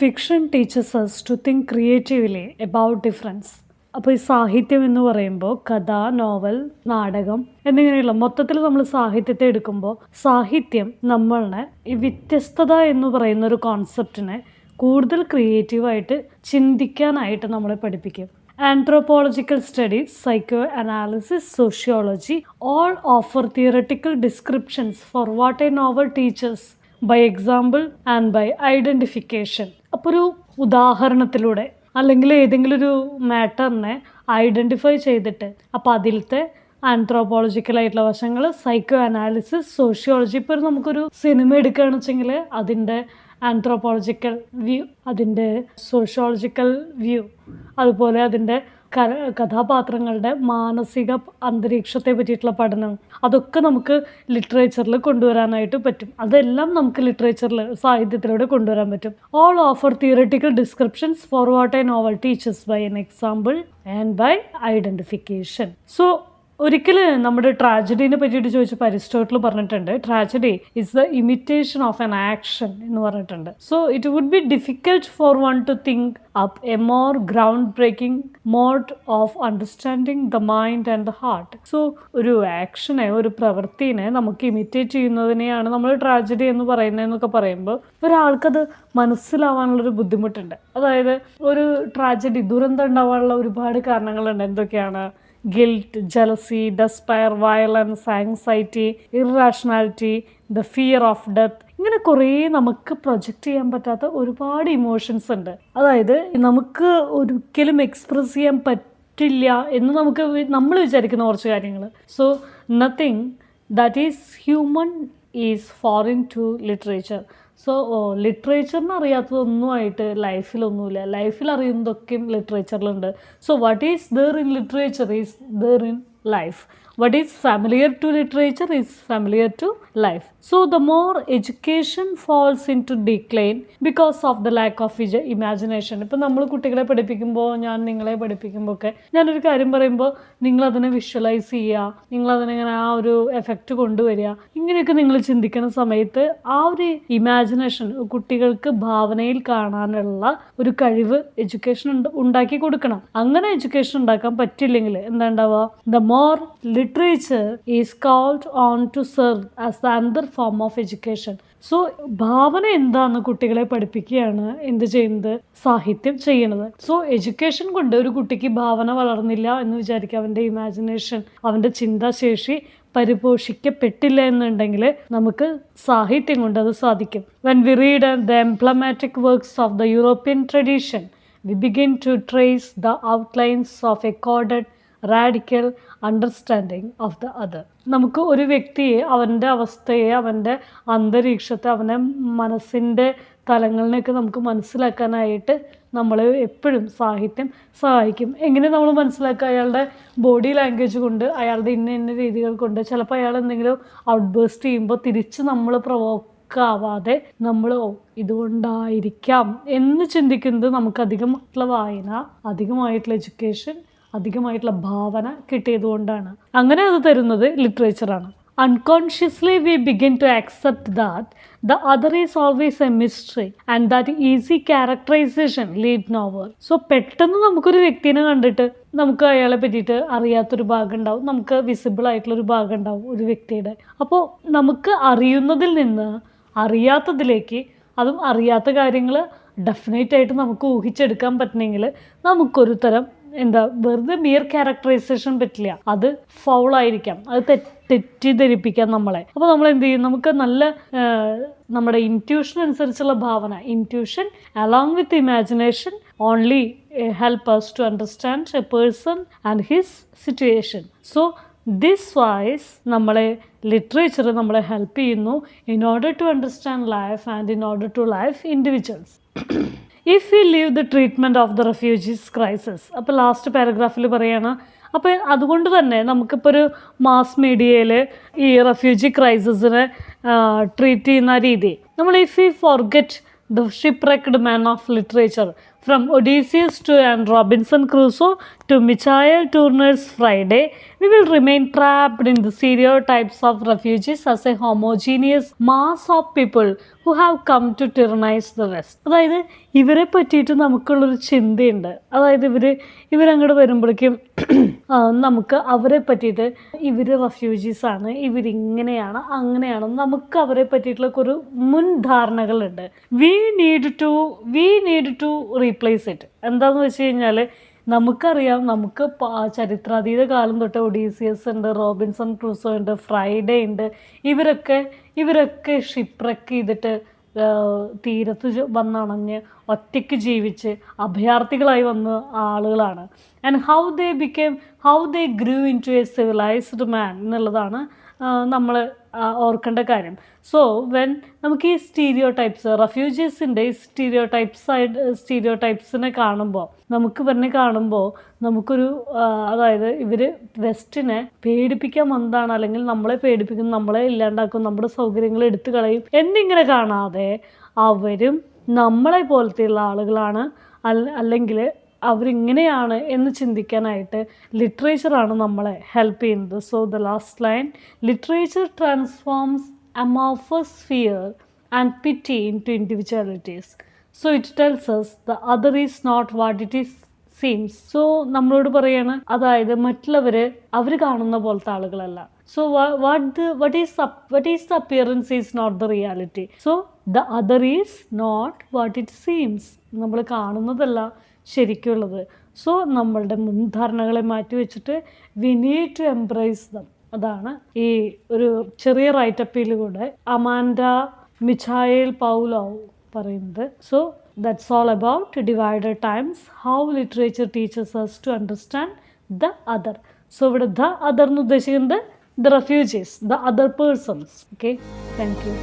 Fiction teachers us to think creatively about difference. അപ്പോൾ ഈ സാഹിത്യം എന്ന് പറയുമ്പോൾ കഥ, നോവൽ, നാടകം എന്നിങ്ങനെയുള്ള മൊത്തത്തിൽ നമ്മൾ സാഹിത്യത്തെ എടുക്കുമ്പോൾ സാഹിത്യം നമ്മളുടെ ഈ വ്യത്യസ്തത എന്ന് പറയുന്ന ഒരു കോൺസെപ്റ്റിനെ കൂടുതൽ ക്രിയേറ്റീവായിട്ട് ചിന്തിക്കാനായിട്ട് നമ്മളെ പഠിപ്പിക്കും. Anthropological studies, psychoanalysis, sociology all offer theoretical descriptions for what a novel teaches by example and by identification. അപ്പോൾ ഒരു ഉദാഹരണത്തിലൂടെ അല്ലെങ്കിൽ ഏതെങ്കിലും ഒരു മാറ്ററിനെ ഐഡൻറ്റിഫൈ ചെയ്തിട്ട് അപ്പോൾ അതിലത്തെ ആന്ത്രോപോളജിക്കലായിട്ടുള്ള വശങ്ങൾ, സൈക്കോ അനാലിസിസ്, സോഷ്യോളജി. ഇപ്പോൾ നമുക്കൊരു സിനിമ എടുക്കുകയാണെന്ന് വെച്ചെങ്കിൽ അതിൻ്റെ ആന്ത്രോപോളജിക്കൽ വ്യൂ, അതിൻ്റെ സോഷ്യോളജിക്കൽ വ്യൂ, അതുപോലെ അതിൻ്റെ കഥാപാത്രങ്ങളുടെ മാനസിക അന്തരീക്ഷത്തെ പറ്റിയിട്ടുള്ള പഠനം, അതൊക്കെ നമുക്ക് ലിറ്ററേച്ചറിൽ കൊണ്ടുവരാനായിട്ട് പറ്റും. അതെല്ലാം നമുക്ക് ലിറ്ററേച്ചറിൽ, സാഹിത്യത്തിലൂടെ കൊണ്ടുവരാൻ പറ്റും. All offer theoretical descriptions for what a novel teachers by an example and by identification. So ഒരിക്കൽ നമ്മുടെ ട്രാജഡീനെ പറ്റിയിട്ട് ചോദിച്ചപ്പോൾ അരിസ്റ്റോട്ടിൽ പറഞ്ഞിട്ടുണ്ട്, tragedy is the imitation of an action എന്ന് പറഞ്ഞിട്ടുണ്ട്. So it would be difficult for one to think up a more ground breaking mode of understanding the mind and the heart. So ഒരു ആക്ഷനെ, ഒരു പ്രവൃത്തിനെ നമുക്ക് imitate ചെയ്യുന്നതിനെയാണ് നമ്മൾ tragedy എന്ന് പറയുന്നതെന്നൊക്കെ പറയുമ്പോൾ ഒരാൾക്കത് മനസ്സിലാവാനുള്ളൊരു ബുദ്ധിമുട്ടുണ്ട്. അതായത് ഒരു ട്രാജഡി, ദുരന്തം ഉണ്ടാവാനുള്ള ഒരുപാട് കാരണങ്ങളുണ്ട്. എന്തൊക്കെയാണ്? Guilt, jealousy, despair, violence, anxiety, irrationality, the fear of death. ഇങ്ങനെ കുറേ നമുക്ക് പ്രൊജക്റ്റ് ചെയ്യാൻ പറ്റാത്ത ഒരുപാട് ഇമോഷൻസ് ഉണ്ട്. അതായത് നമുക്ക് ഒരിക്കലും എക്സ്പ്രസ് ചെയ്യാൻ പറ്റില്ല എന്ന് നമ്മൾ വിചാരിക്കുന്ന കുറച്ച് കാര്യങ്ങൾ. So nothing that is human is foreign to literature. So ലിറ്ററേച്ചറിന് അറിയാത്തതൊന്നുമായിട്ട് ലൈഫിലൊന്നുമില്ല. ലൈഫിൽ അറിയുന്നതൊക്കെയും ലിറ്ററേച്ചറിലുണ്ട്. So what is there in literature is there in life. What is familiar to literature is familiar to life. So the more education falls into decline because of the lack of imagination. ഇപ്പോൾ നമ്മൾ കുട്ടികളെ പഠിപ്പിക്കുമ്പോൾ, ഞാൻ നിങ്ങളെ പഠിപ്പിക്കുമ്പോൾ ഒക്കെ ഞാനൊരു കാര്യം പറയുമ്പോൾ നിങ്ങളതിനെ വിഷ്വലൈസ് ചെയ്യുക, നിങ്ങളതിനെങ്ങനെ ആ ഒരു എഫക്റ്റ് കൊണ്ടുവരിക, ഇങ്ങനെയൊക്കെ നിങ്ങൾ ചിന്തിക്കുന്ന സമയത്ത് ആ ഒരു ഇമാജിനേഷൻ കുട്ടികൾക്ക് ഭാവനയിൽ കാണാനുള്ള ഒരു കഴിവ് എഡ്യൂക്കേഷൻ ഉണ്ടാക്കി കൊടുക്കണം. അങ്ങനെ എഡ്യൂക്കേഷൻ ഉണ്ടാക്കാൻ പറ്റില്ലെങ്കിൽ എന്താ ഉണ്ടാവുക? The more literature is called on to serve as the another form of education. So ഭാവന എന്താണെന്ന് കുട്ടികളെ പഠിപ്പിക്കുകയാണ് എന്ത് ചെയ്യുന്നത്? സാഹിത്യം ചെയ്യണത്. സോ എഡ്യൂക്കേഷൻ കൊണ്ട് ഒരു കുട്ടിക്ക് ഭാവന വളർന്നില്ല എന്ന് വിചാരിക്കുക, അവൻ്റെ ഇമാജിനേഷൻ, അവൻ്റെ ചിന്താശേഷി പരിപോഷിക്കപ്പെട്ടില്ല എന്നുണ്ടെങ്കിൽ നമുക്ക് സാഹിത്യം കൊണ്ട് അത് സാധിക്കും. When we read the emblematic works of the European tradition, we begin to trace the outlines of a coded radical understanding of the other. നമുക്ക് ഒരു വ്യക്തിയെ, അവൻ്റെ അവസ്ഥയെ, അവൻ്റെ അന്തരീക്ഷത്തെ, അവൻ്റെ മനസ്സിൻ്റെ തലങ്ങളിനെയൊക്കെ നമുക്ക് മനസ്സിലാക്കാനായിട്ട് നമ്മൾ എപ്പോഴും സാഹിത്യം സഹായിക്കും. എങ്ങനെ നമ്മൾ മനസ്സിലാക്കുക? അയാളുടെ ബോഡി ലാംഗ്വേജ് കൊണ്ട്, അയാളുടെ ഇന്ന രീതികൾ കൊണ്ട്. ചിലപ്പോൾ അയാൾ എന്തെങ്കിലും ഔട്ട് ബേസ്റ്റ് ചെയ്യുമ്പോൾ തിരിച്ച് നമ്മൾ പ്രൊവോക്കാവാതെ നമ്മൾ ഇതുകൊണ്ടായിരിക്കാം എന്ന് ചിന്തിക്കുന്നത് നമുക്ക് അധികമായിട്ടുള്ള വായന, അധികമായിട്ടുള്ള എഡ്യൂക്കേഷൻ, അധികമായിട്ടുള്ള ഭാവന കിട്ടിയതുകൊണ്ടാണ്. അങ്ങനെ അത് തരുന്നത് ലിറ്ററേച്ചറാണ്. Unconsciously we begin to accept that the other is always a mystery and that easy characterization lead nowhere. So പെട്ടെന്ന് നമുക്കൊരു വ്യക്തിനെ കണ്ടിട്ട് നമുക്ക് അയാളെ പറ്റിയിട്ട് അറിയാത്തൊരു ഭാഗം ഉണ്ടാവും, നമുക്ക് വിസിബിൾ ആയിട്ടുള്ളൊരു ഭാഗം ഉണ്ടാവും ഒരു വ്യക്തിയുടെ. അപ്പോൾ നമുക്ക് അറിയുന്നതിൽ നിന്ന് അറിയാത്തതിലേക്ക്, അതും അറിയാത്ത കാര്യങ്ങൾ ഡെഫിനറ്റായിട്ട് നമുക്ക് ഊഹിച്ചെടുക്കാൻ പറ്റണമെങ്കിൽ നമുക്കൊരു തരം വെറുതെ മിയർ ക്യാരക്ടറൈസേഷൻ പറ്റില്ല. അത് ഫൗളായിരിക്കാം, അത് തെറ്റിദ്ധരിപ്പിക്കാം നമ്മളെ. അപ്പോൾ നമ്മൾ എന്ത് ചെയ്യും? നമുക്ക് നല്ല നമ്മുടെ ഇൻറ്റ്യൂഷൻ അനുസരിച്ചുള്ള ഭാവന, intuition along with imagination only help us to understand a person and his situation. So this wise നമ്മളെ ലിറ്ററേച്ചർ നമ്മളെ ഹെൽപ്പ് ചെയ്യുന്നു in order to understand life and in order to live individuals. If we leave the treatment of the refugees crisis, അപ്പോൾ last പാരഗ്രാഫിൽ പറയാണ്, അപ്പോൾ അതുകൊണ്ട് തന്നെ നമുക്കിപ്പോൾ ഒരു മാസ് മീഡിയയിൽ ഈ റെഫ്യൂജി ക്രൈസിസിനെ ട്രീറ്റ് ചെയ്യുന്ന രീതി നമ്മൾ, if you forget the shipwrecked man of literature, from Odysseus two and Robinson Crusoe to Michael Turner's Friday, we will remain trapped in the stereotypes of refugees as a homogeneous mass of people who have come to tyrannize the West. അതായത് ഇവരെ പറ്റിയിട്ട് നമുക്കുള്ളൊരു ചിന്തയുണ്ട്. അതായത് ഇവരങ്ങോട്ട് വരുമ്പോഴേക്കും നമുക്ക് അവരെ പറ്റിയിട്ട് ഇവർ റെഫ്യൂജീസാണ്, ഇവരിങ്ങനെയാണ് അങ്ങനെയാണ്, നമുക്ക് അവരെ പറ്റിയിട്ടുള്ള ഒരു മുൻധാരണകളുണ്ട്. We need to replace it. എന്താണെന്ന് വെച്ച് കഴിഞ്ഞാൽ നമുക്കറിയാം, നമുക്ക് ചരിത്രാതീത കാലം തൊട്ട് ഒഡീസിയസ് ഉണ്ട്, റോബിൻസൺ ക്രൂസോ ഉണ്ട്, ഫ്രൈഡേ ഉണ്ട്. ഇവരൊക്കെ ഷിപ്രക്ക് ചെയ്തിട്ട് തീരത്ത് വന്നണഞ്ഞ് ഒറ്റയ്ക്ക് ജീവിച്ച് അഭയാർത്ഥികളായി വന്ന ആളുകളാണ്. And how they grew into a civilised man എന്നുള്ളതാണ് നമ്മൾ ഓർക്കേണ്ട കാര്യം. സോ നമുക്ക് ഈ റെഫ്യൂജീസിൻ്റെ ഈ സ്റ്റീരിയോടൈപ്സിനെ കാണുമ്പോൾ നമുക്കൊരു അതായത് ഇവർ വെസ്റ്റിനെ പേടിപ്പിക്കാൻ വന്നതാണ്, അല്ലെങ്കിൽ നമ്മളെ പേടിപ്പിക്കും, നമ്മളെ ഇല്ലാണ്ടാക്കും, നമ്മുടെ സൗകര്യങ്ങൾ എടുത്തു കളയും എന്നിങ്ങനെ കാണാതെ അവരും നമ്മളെ പോലത്തെയുള്ള ആളുകളാണ്, അല്ലെങ്കിൽ അവരിങ്ങനെയാണ് എന്ന് ചിന്തിക്കാനായിട്ട് ലിറ്ററേച്ചറാണ് നമ്മളെ ഹെൽപ്പ് ചെയ്യുന്നത്. So the last line, literature transforms amorphous fear and pity into individualities. So it tells us the other is not what it is seems. So നമ്മളോട് പറയാണ്, അതായത് അവർ കാണുന്ന പോലത്തെ ആളുകളല്ല. So what is the appearance is not the reality. So the other is not what it seems. നമ്മൾ കാണുന്നതല്ല ശരിക്കുള്ളത്. So നമ്മളുടെ മുൻധാരണകളെ മാറ്റി വെച്ചിട്ട് we need to embrace them. അതാണ് ഈ ഒരു ചെറിയ റൈറ്റപ്പിലൂടെ അമാൻഡ മിച്ചായേൽ പൗലോ പറയുന്നത്. So that's all about divided times, how literature teachers us to understand the other. So ഇവിടെ ദ അതർ എന്ന് ഉദ്ദേശിക്കുന്നത് the refugees, the other persons. Okay, thank U.